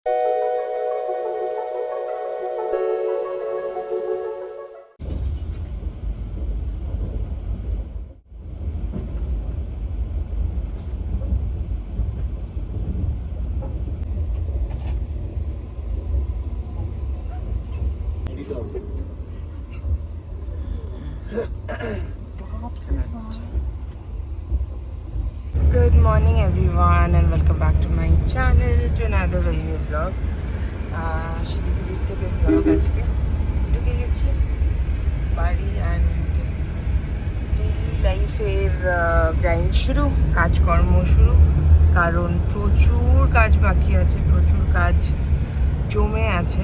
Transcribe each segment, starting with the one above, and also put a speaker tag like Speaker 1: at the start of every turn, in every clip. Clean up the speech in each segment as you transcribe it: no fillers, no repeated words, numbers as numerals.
Speaker 1: Good morning everyone and welcome back to my channel to another very new vlog. শিলিগুড়ির থেকে vlog আজকে ঢুকে গেছি বাড়ি অ্যান্ড ডেইলি লাইফের গ্রাইন্ড শুরু, কাজকর্ম শুরু, কারণ প্রচুর কাজ বাকি আছে, প্রচুর কাজ জমে আছে।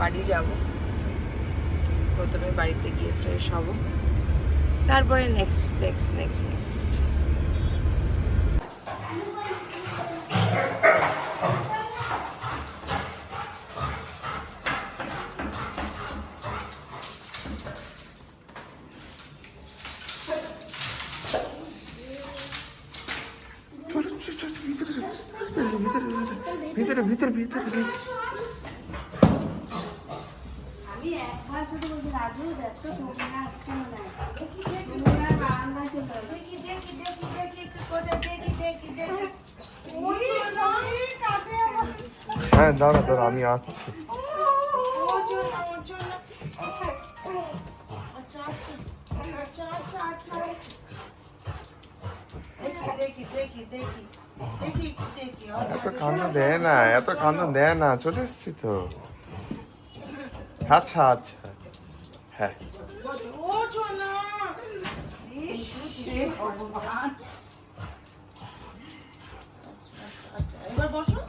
Speaker 1: বাড়ি যাব, প্রথমে বাড়িতে গিয়ে ফ্রেশ হব, তারপরে নেক্সট ভিতরে
Speaker 2: আমি একবার শুধু বলছি রাজু দেখতো সোনা আসছে না সোনা বারান্দা চলে দেখি
Speaker 3: হ্যাঁ দাঁড়া দাঁড়া আমি আসছি। এত কান্না দেয় না চলে এসছি তো। আচ্ছা আচ্ছা হ্যাঁ
Speaker 1: এবার বসো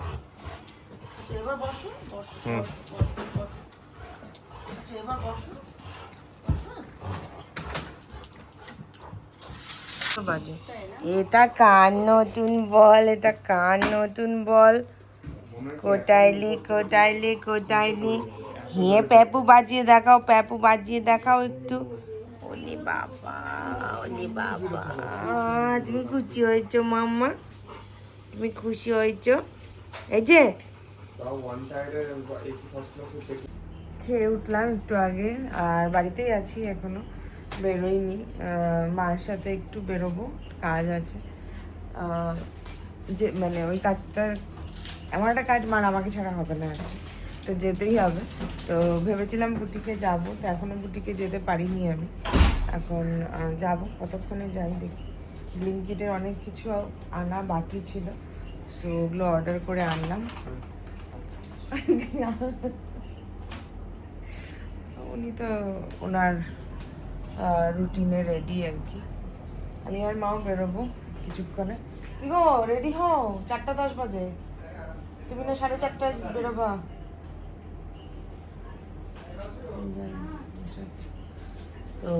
Speaker 1: এবার বসো বাজে। এটা কার নতুন বল, কোথায় লি হিয়ে প্যাপু বাজিয়ে দেখাও একটু। ওলি বাবা তুমি খুশি হয়েছো মাম্মা? তুমি খুশি হয়েছো? এই যে খেয়ে উঠলাম একটু আগে, আর বাড়িতেই আছি এখনো, বেরোইনি। মার সাথে একটু বেরোবো, কাজ আছে। যে মানে ওই কাজটা এমন একটা কাজ, মার আমাকে ছাড়া হবে না আর কি, তো যেতেই হবে। তো ভেবেছিলাম বুটিকে যাব, তো এখনও বুটিকে যেতে পারিনি আমি। এখন যাব, কতক্ষণে যাই দেখি। ব্লিঙ্কিটের অনেক কিছু আনা বাকি ছিল, সো ওগুলো অর্ডার করে আনলাম। উনি তো ওনার রুটিনে রেডি আর কি। আমি আর মাও বেরোবো কিছুক্ষণে। কি গো রেডি হও, 4:10 বাজে, তুমি না 4:30টায় বেরোবা। তো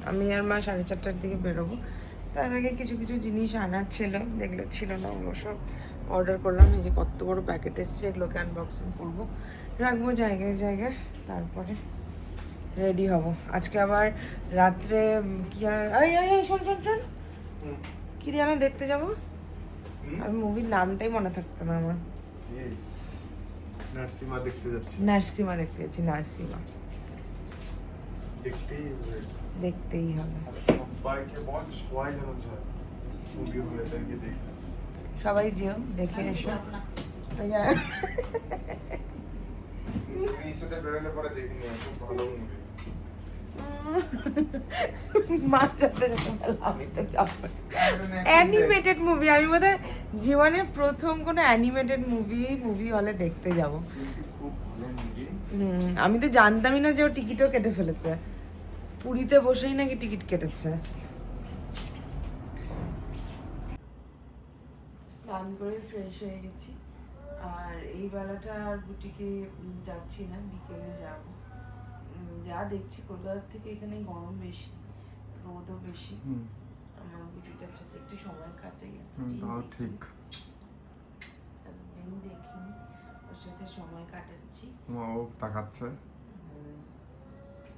Speaker 1: আমি আর মা 4:30টার দিকে বেরোবো। তার আগে কিছু জিনিস আনার ছিল, যেগুলো ছিল না ওগুলো সব অর্ডার করলাম। এই যে কত বড় প্যাকেট এসছে, এগুলোকে আনবক্সিং করবো, রাখবো জায়গায়, তারপরে রেডি হব। আজকে আবার রাত্রে কি শোন কি যেন দেখতে যাব, আমি মুভির নামটাই মনে থাকতো না আমার।
Speaker 3: নার্সিমা দেখতে যাচ্ছি।
Speaker 1: নার্সিমা দেখতেই হবে। সবাই যেও, দেখে এসো। অ্যানিমেটেড মুভি, আমি বোধহয় জীবনে প্রথম কোনো অ্যানিমেটেড মুভি হলে দেখতে যাব। আমি তো জানতামই না যে ও টিকিটও কেটে ফেলেছে, পুরীতে বসেই নাকি টিকিট কেটেছে। স্নান করে ফ্রেশ হয়ে গেছি, আর এই বেলাটা আর বুটিকে যাচ্ছি না, বিকেলে যাব। যা দেখছি কলকাতার থেকে এখানে গরম বেশি, রোদও বেশি। আমার বুটিটার সাথে একটু সময় কাটে,
Speaker 3: ঠিক
Speaker 1: এতদিন দেখিনি, ওর সাথে সময় কাটাচ্ছি।
Speaker 3: ও তাকাচ্ছে,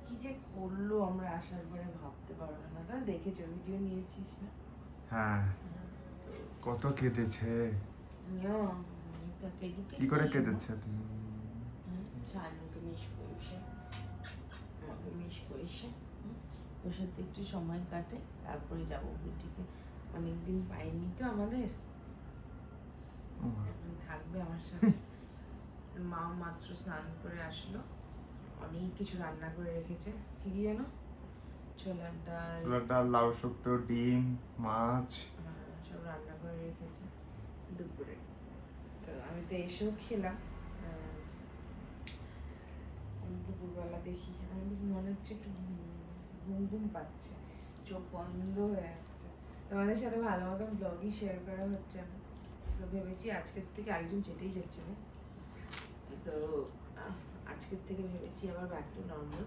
Speaker 1: কি যে করলো আমরা আসার পরে ভাবতে পারবে না। তা দেখেছো, ভিডিও নিয়েছিস না?
Speaker 3: হ্যাঁ কত কেঁদেছে। কি করে কেঁদেছে তুমি?
Speaker 1: শানুকে মিস করেছে, আমাকে মিস করেছে। ওর সাথে একটু সময় কাটে, তারপরে যাবো বুটিকে। অনেকদিন পাইনি তো আমাদের, এখন থাকবে আমার সাথে। মা মাত্র স্নান করে আসলো, অনেক কিছু রান্না করে রেখেছে। কি কি জানো? ছোলার ডাল,
Speaker 3: লাউ শুক্তো, ডিম, মাছ
Speaker 1: সব রান্না করে রেখেছে দুপুরে। তো আমি তো এসেও খেলাম। দুপুরবেলা দেখি আমি মনে হচ্ছে একটু ঘুম ঘুম পাচ্ছে, চোখ বন্ধ হয়ে আসছে। তোমাদের সাথে ভালো মতন ব্লগই শেয়ার করা হচ্ছে না, তো ভেবেছি আজকের থেকে আরেকজন চেটেই যাচ্ছে না, তো আজকের থেকে ভেবেছি আবার ব্যাক টু নর্মাল।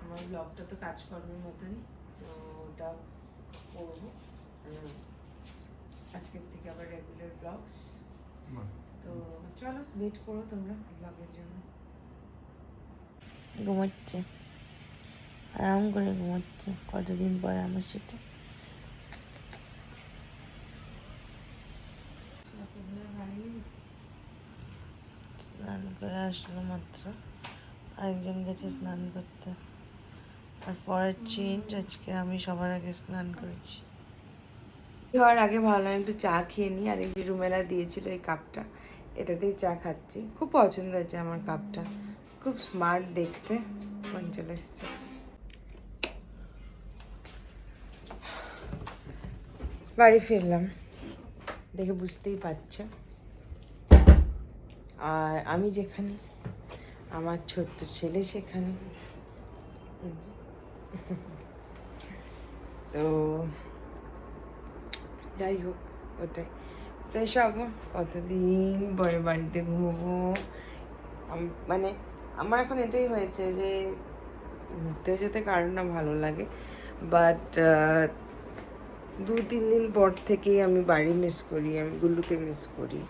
Speaker 1: আমার ব্লগটা তো কাজকর্মের মতনই, তো ওটা করবো আজকের থেকে আবার রেগুলার ব্লগস। তো চলো ওয়েট করো তোমরা ব্লগের জন্য। ঘুমাচ্ছে, আরাম করে ঘুমাচ্ছে কতদিন পরে আমার সাথে। স্নান করে আসলো মাত্র, আরেকজন গেছে স্নান করতে। আর পরের চেঞ্জ, আজকে আমি সবার আগে স্নান করেছি। হওয়ার আগে ভাবলাম একটু চা খেয়ে নিই। আর এই যে রুমেলা দিয়েছিল এই কাপটা, এটাতেই চা খাচ্ছি। খুব পছন্দ হয়েছে আমার কাপটা, খুব স্মার্ট দেখতে। ফোন চলে এসছে। বাড়ি ফিরলাম, দেখে বুঝতেই পারছো। আর আমি যেখানে, আমার ছোট্ট ছেলে সেখানে। তো যাই হোক, ওটাই ফ্রেশ হবো। কতদিন পরে বাড়িতে ঘুমোবো। মানে আমার এখন এটাই হয়েছে যে ঘুরতে যেতে কারণ না ভালো লাগে, বাট 2-3 দিন পর থেকেই আমি বাড়ি মিস করি, আমি গুল্লুকে মিস করি।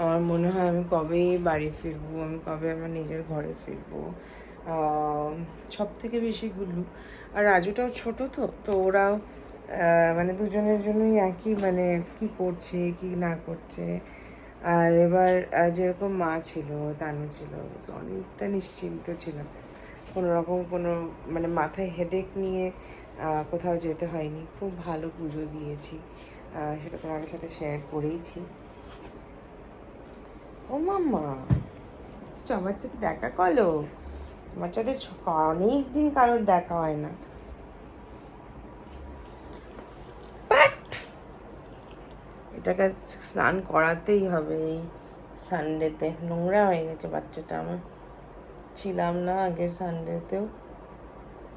Speaker 1: আমার মনে হয় আমি কবে বাড়ি ফিরবো, আমি কবে আমার নিজের ঘরে ফিরবো। সব থেকে বেশি গুল্লু। আর রাজুটাও ছোট, তো ওরাও মানে দুজনের জন্যই একই, মানে কি করছে কি না করছে। আর এবার যেরকম মা ছিল, তানু ছিল, অনেকটা নিশ্চিন্ত ছিলাম। কোনো রকম কোনো মানে মাথায় হেডেক নিয়ে কোথাও যেতে হয়নি। খুব ভালো পুজো দিয়েছি, সেটা তোমাদের সাথে শেয়ার করেইছি। ও মাম্মা, আমার সাথে দেখা করলো? আমার সাথে অনেক দিন কারোর দেখা হয় না। এটাকে স্নান করাতেই হবে এই সানডেতে। নোংরা হয়ে গেছে বাচ্চাটা আমার, ছিলাম না আগের সানডেতেও,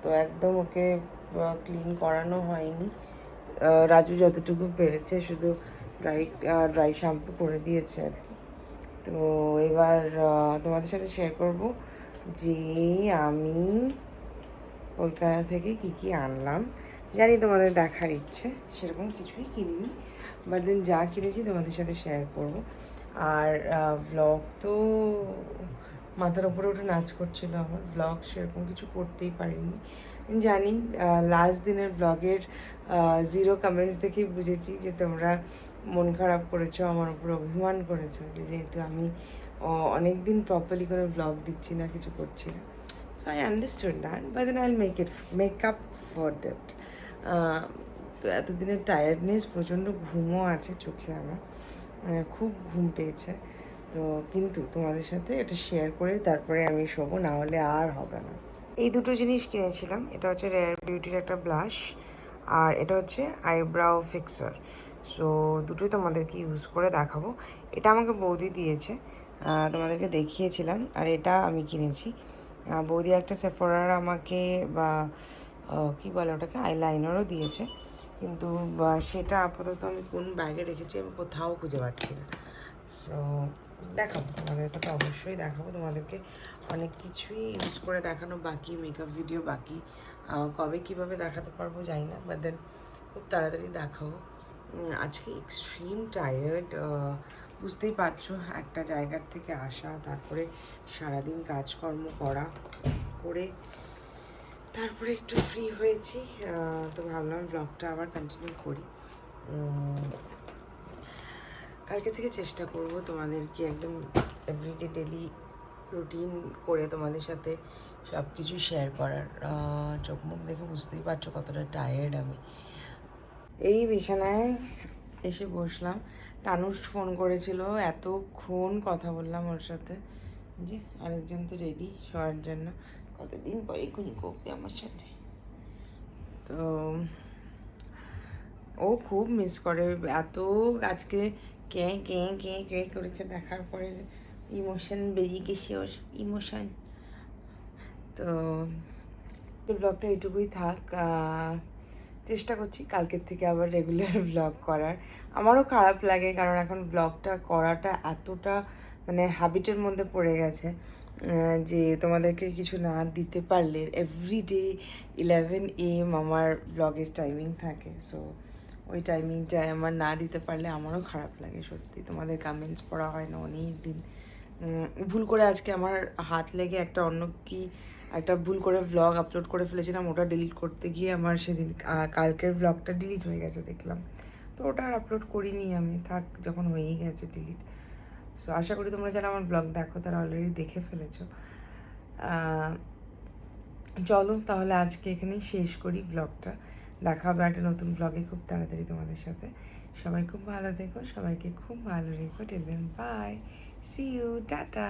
Speaker 1: তো একদম ওকে ক্লিন করানো হয়নি। রাজু যতটুকু পেরেছে শুধু ড্রাই শ্যাম্পু করে দিয়েছে আর কি। তো এবার তোমাদের সাথে শেয়ার করব যে আমি কলকাতা থেকে কি কি আনলাম। জানি তোমাদের দেখার ইচ্ছে, সেরকম কিছুই কিনিনি, বাট দেন যা কিনেছি তোমাদের সাথে শেয়ার করব। আর ব্লগ তো মাথার ওপরে উঠে নাচ করছিল আমার, ব্লগ সেরকম কিছু করতেই পারিনি। জানি লাস্ট দিনের ব্লগের 0 কমেন্টস দেখেই বুঝেছি যে তোমরা মন খারাপ করেছো, আমার উপরে অভিমান করেছো, যেহেতু আমি অনেক দিন প্রপারলি কোনো ব্লগ দিচ্ছি না, কিছু করছি না। So I understood that, but then I make up for that. তো এতদিনের টায়ার্ডনেস, প্রচণ্ড ঘুমও আছে চোখে আমার, খুব ঘুম পেয়েছে। তো কিন্তু তোমাদের সাথে এটা শেয়ার করে তারপরে আমি শোবো, না হলে আর হবে না। এই দুটো জিনিস কিনেছিলাম, এটা হচ্ছে রেয়ার বিউটির একটা ব্লাশ, আর এটা হচ্ছে আইব্রাও ফিক্সার। সো দুটোই তোমাদেরকে ইউজ করে দেখাবো। এটা আমাকে বৌদি দিয়েছে, তোমাদেরকে দেখিয়েছিলাম। আর এটা আমি কিনেছি, বৌদি একটা সেফোরার আমাকে বা কী বলে ওটাকে আইলাইনারও দিয়েছে, কিন্তু সেটা আপাতত আমি কোন ব্যাগে রেখেছি আমি কোথাও খুঁজে পাচ্ছি না। সো দেখাবো তোমাদেরকে, তো অবশ্যই দেখাবো তোমাদেরকে। অনেক কিছুই ইউজ করে দেখানো বাকি, মেকআপ ভিডিও বাকি, কবে কীভাবে দেখাতে পারবো জানি না, বাট দেন খুব তাড়াতাড়ি দেখাবো। আজকে এক্সট্রিম টায়ার্ড, বুঝতেই পারছো, একটা জায়গার থেকে আসা, তারপরে সারাদিন কাজকর্ম করে তারপরে একটু ফ্রি হয়েছি। তো ভাবলাম ব্লগটা আবার কন্টিনিউ করি। কালকে থেকে চেষ্টা করব তোমাদেরকে একদম এভরিডে ডেলি রুটিন করে তোমাদের সাথে সব কিছু শেয়ার করার। চোখ মুখ দেখে বুঝতেই পারছো কতটা টায়ার্ড আমি। এই বিছানায় এসে বসলাম, তানুষ ফোন করেছিল, এতক্ষণ কথা বললাম ওর সাথে। যে আরেকজন তো রেডি শোয়ার জন্য, কতদিন পরে খুনি করবে আমার সাথে। তো ও খুব মিস করে, এত আজকে কে কে কে কে করেছে দেখার পরে ইমোশন বেরিয়ে গেছে, ওর ইমোশন। তো ব্লগটা এইটুকুই থাক। চেষ্টা করছি কালকের থেকে আবার রেগুলার ব্লগ করার। আমারও খারাপ লাগে কারণ এখন ব্লগটা করাটা এতটা মানে হ্যাবিটের মধ্যে পড়ে গেছে যে তোমাদেরকে কিছু না দিতে পারলে এভরিডে 11 AM আমার ব্লগের টাইমিং থাকে। সো ওই টাইমিংটায় আমার না দিতে পারলে আমারও খারাপ লাগে সত্যি। তোমাদের কমেন্টস পড়া হয় না অনেক দিন। ভুল করে আজকে আমার হাত লেগে একটা ভুল করে ভ্লগ আপলোড করে ফেলেছিলাম, ওটা ডিলিট করতে গিয়ে আমার সেদিন কালকের ভ্লগটা ডিলিট হয়ে গেছে দেখলাম। তো ওটা আর আপলোড করিনি আমি, থাক যখন হয়েই গেছে ডিলিট। সো আশা করি তোমরা যারা আমার ব্লগ দেখো তারা অলরেডি দেখে ফেলেছো। চলো তাহলে আজকে এখানেই শেষ করি ব্লগটা। দেখা হবে একটা নতুন ব্লগে খুব তাড়াতাড়ি তোমাদের সাথে। সবাই খুব ভালো থেকো, সবাইকে খুব ভালো রেখো। Till then bye, see you, tata.